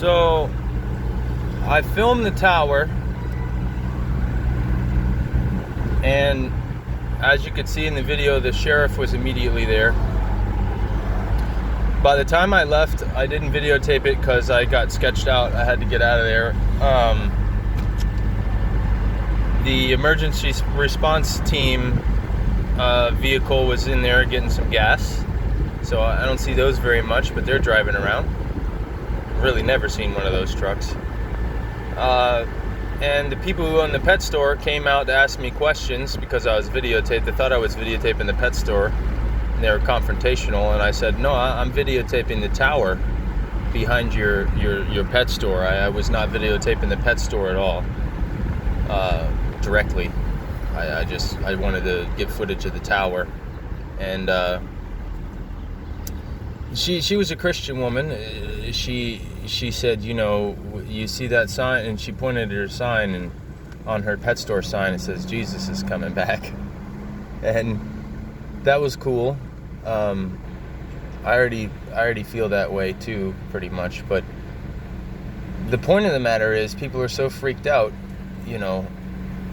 So I filmed the tower, and as you could see in the video, the sheriff was immediately there. By the time I left, I didn't videotape it because I got sketched out. I had to get out of there. The emergency response team vehicle was in there getting some gas. So I don't see those very much, but they're driving around. Really never seen one of those trucks. And the people who own the pet store came out to ask me questions because I was videotaped. They thought I was videotaping the pet store, and they were confrontational. And I said, no, I'm videotaping the tower behind your pet store. I was not videotaping the pet store at all directly. I wanted to get footage of the tower. And she was a Christian woman. She said, you know, you see that sign, and she pointed at her sign, and on her pet store sign it says Jesus is coming back. And that was cool. I already feel that way too, pretty much. But the point of the matter is, people are so freaked out. You know,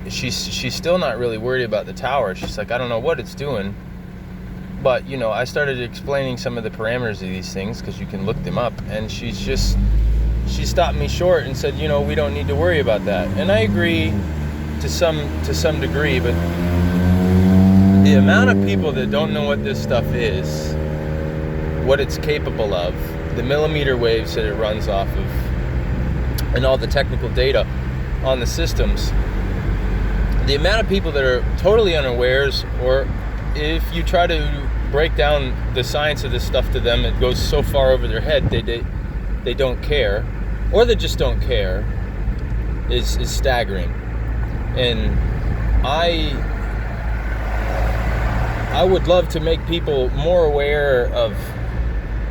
she's still not really worried about the tower. She's like, I don't know what it's doing. But, you know, I started explaining some of the parameters of these things because you can look them up, and she stopped me short and said, you know, we don't need to worry about that. And I agree to some degree, but the amount of people that don't know what this stuff is, what it's capable of, the millimeter waves that it runs off of, and all the technical data on the systems, the amount of people that are totally unawares, or if you try to break down the science of this stuff to them, it goes so far over their head they don't care, or they just don't care, is staggering. And I would love to make people more aware of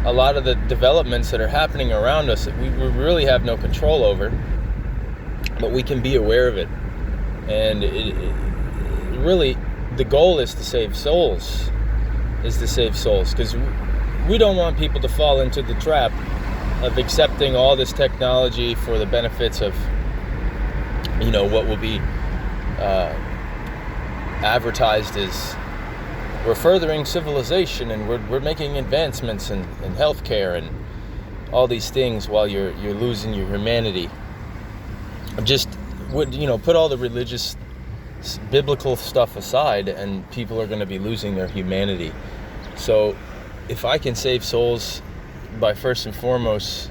a lot of the developments that are happening around us that we really have no control over, but we can be aware of it. And it really, the goal is to save souls, because we don't want people to fall into the trap of accepting all this technology for the benefits of, you know, what will be advertised as we're furthering civilization and we're making advancements in healthcare and all these things, while you're losing your humanity. Just would, you know, put all the religious biblical stuff aside, and people are going to be losing their humanity. So if I can save souls by first and foremost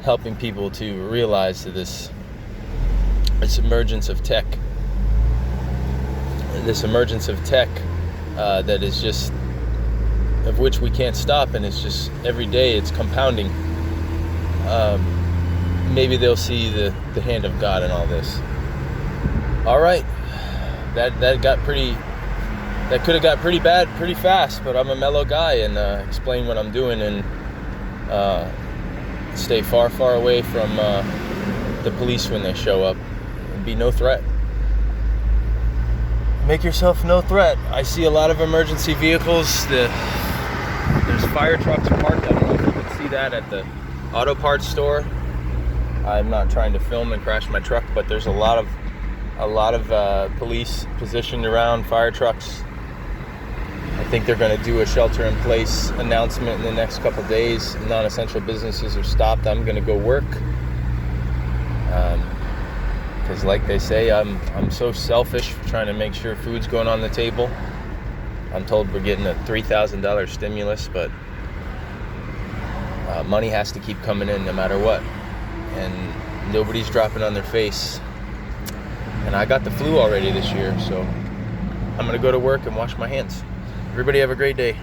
helping people to realize that this emergence of tech that is just, of which we can't stop, and it's just every day it's compounding, maybe they'll see the hand of God in all this. All right, that could have got pretty bad pretty fast, but I'm a mellow guy and explain what I'm doing, and stay far away from the police when they show up, and be no threat. Make yourself no threat. I see a lot of emergency vehicles. There's fire trucks parked. I don't know if you can see that at the auto parts store. I'm not trying to film and crash my truck, but there's a lot of police positioned around, fire trucks. I think they're going to do a shelter-in-place announcement in the next couple days. Non-essential businesses are stopped. I'm going to go work. Because like they say, I'm so selfish for trying to make sure food's going on the table. I'm told we're getting a $3,000 stimulus, but money has to keep coming in no matter what. And nobody's dropping on their face. And I got the flu already this year, so I'm going to go to work and wash my hands. Everybody have a great day.